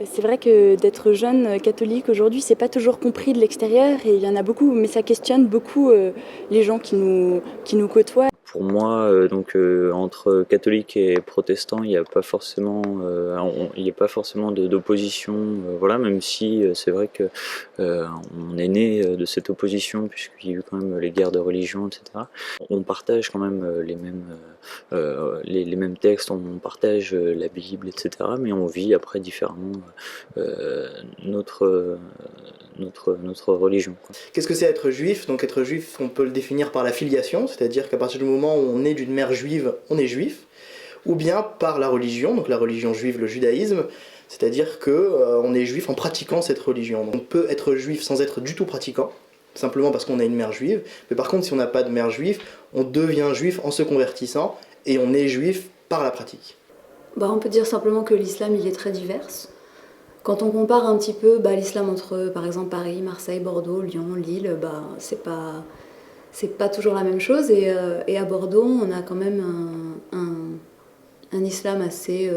C'est vrai que d'être jeune catholique aujourd'hui, c'est pas toujours compris de l'extérieur et il y en a beaucoup, mais ça questionne beaucoup les gens qui nous côtoient. Pour moi, entre catholiques et protestants, il n'y a pas forcément, il n'y a pas forcément d'opposition, voilà, même si c'est vrai que on est né de cette opposition puisqu'il y a eu quand même les guerres de religion, etc. On partage quand même les mêmes textes, on partage la Bible, etc. Mais on vit après différemment notre notre religion, quoi. Qu'est-ce que c'est être juif? Donc être juif, on peut le définir par la filiation, c'est-à-dire qu'à partir du moment où on est d'une mère juive, on est juif, ou bien par la religion, donc la religion juive, le judaïsme, c'est-à-dire que on est juif en pratiquant cette religion. Donc on peut être juif sans être du tout pratiquant, simplement parce qu'on a une mère juive, mais par contre si on n'a pas de mère juive, on devient juif en se convertissant, et on est juif par la pratique. On peut dire simplement que l'islam il est très divers. Quand on compare un petit peu l'islam entre par exemple Paris, Marseille, Bordeaux, Lyon, Lille, c'est pas toujours la même chose. Et à Bordeaux, on a quand même un islam assez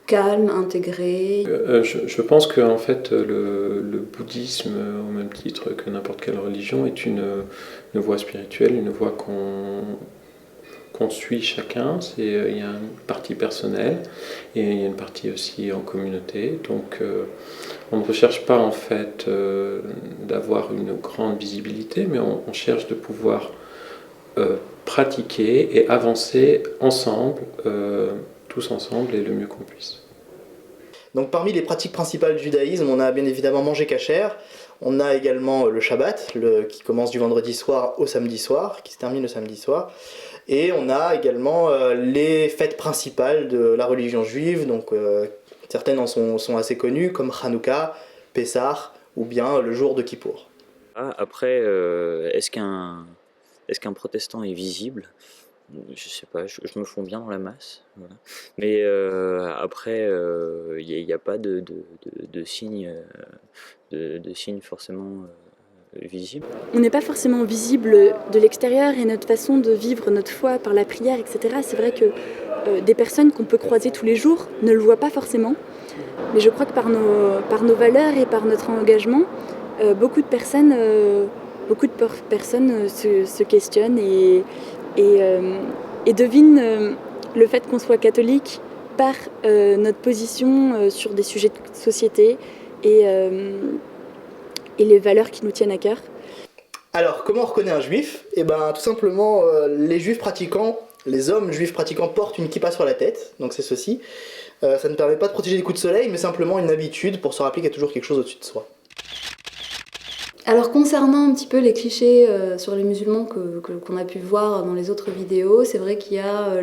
calme, intégré. Je pense que en fait, le bouddhisme, au même titre que n'importe quelle religion, est une voie spirituelle, une voie qu'on suit chacun. Il y a une partie personnelle et il y a une partie aussi en communauté. Donc on ne recherche pas en fait d'avoir une grande visibilité, mais on cherche de pouvoir pratiquer et avancer ensemble, tous ensemble et le mieux qu'on puisse. Donc parmi les pratiques principales du judaïsme, on a bien évidemment manger kasher, on a également le Shabbat, qui commence du vendredi soir au samedi soir, qui se termine le samedi soir, et on a également les fêtes principales de la religion juive, donc certaines en sont assez connues, comme Hanouka, Pessah, ou bien le jour de Kippour. Après, est-ce qu'un protestant est visible? Je sais pas, je me fonds bien dans la masse, voilà. Mais après, il n'y a pas de signe, de signe forcément visible. On n'est pas forcément visible de l'extérieur et notre façon de vivre notre foi par la prière, etc. C'est vrai que des personnes qu'on peut croiser tous les jours ne le voient pas forcément. Mais je crois que par nos valeurs et par notre engagement, beaucoup de personnes se questionnent et devinent le fait qu'on soit catholique par notre position sur des sujets de société et les valeurs qui nous tiennent à cœur. Alors, comment on reconnaît un juif? Tout simplement, les juifs pratiquants, les hommes juifs pratiquants portent une kippa sur la tête, donc c'est ceci. Ça ne permet pas de protéger des coups de soleil, mais simplement une habitude pour se rappeler qu'il y a toujours quelque chose au-dessus de soi. Alors concernant un petit peu les clichés sur les musulmans qu'on a pu voir dans les autres vidéos, c'est vrai qu'il y a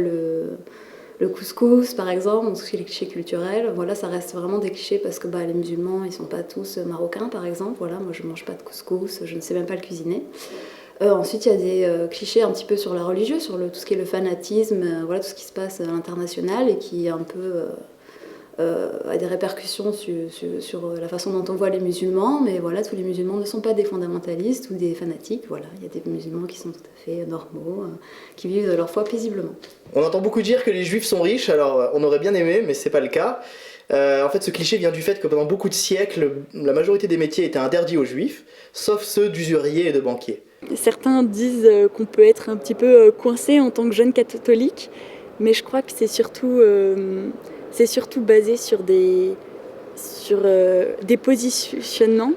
le couscous par exemple, donc c'est les clichés culturels. Voilà, ça reste vraiment des clichés parce que les musulmans ils sont pas tous marocains par exemple. Voilà, moi je mange pas de couscous, je ne sais même pas le cuisiner. Ensuite il y a des clichés un petit peu sur la religion, sur tout ce qui est le fanatisme, voilà tout ce qui se passe à l'international et qui est un peu a des répercussions sur la façon dont on voit les musulmans, mais voilà, tous les musulmans ne sont pas des fondamentalistes ou des fanatiques, voilà, il y a des musulmans qui sont tout à fait normaux, qui vivent leur foi paisiblement. On entend beaucoup dire que les juifs sont riches, alors on aurait bien aimé, mais c'est pas le cas. En fait, ce cliché vient du fait que pendant beaucoup de siècles, la majorité des métiers étaient interdits aux juifs, sauf ceux d'usuriers et de banquiers. Certains disent qu'on peut être un petit peu coincé en tant que jeune catholique, mais je crois que c'est surtout basé sur des positionnements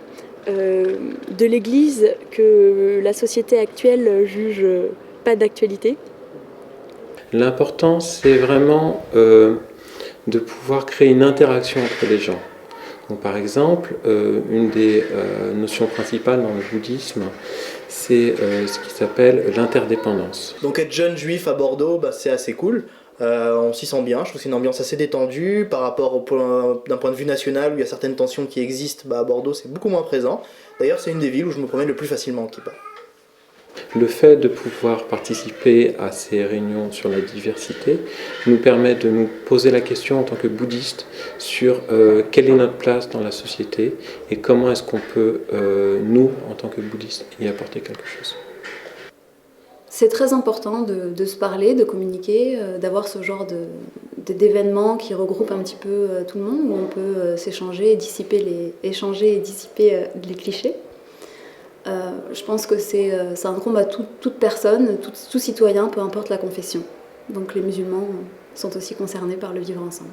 de l'Église que la société actuelle juge pas d'actualité. L'important, c'est vraiment de pouvoir créer une interaction entre les gens. Donc, par exemple, une des notions principales dans le bouddhisme, c'est ce qui s'appelle l'interdépendance. Donc être jeune juif à Bordeaux, c'est assez cool. On s'y sent bien, je trouve que c'est une ambiance assez détendue par rapport d'un point de vue national où il y a certaines tensions qui existent, à Bordeaux c'est beaucoup moins présent. D'ailleurs c'est une des villes où je me promène le plus facilement en kippa. Le fait de pouvoir participer à ces réunions sur la diversité nous permet de nous poser la question en tant que bouddhistes sur quelle est notre place dans la société et comment est-ce qu'on peut, nous, en tant que bouddhistes, y apporter quelque chose. c'est très important de se parler, de communiquer, d'avoir ce genre d'événements qui regroupent un petit peu tout le monde, où on peut s'échanger et dissiper les clichés. Je pense que c'est incombe à toute personne, tout citoyen, peu importe la confession. Donc les musulmans sont aussi concernés par le vivre ensemble.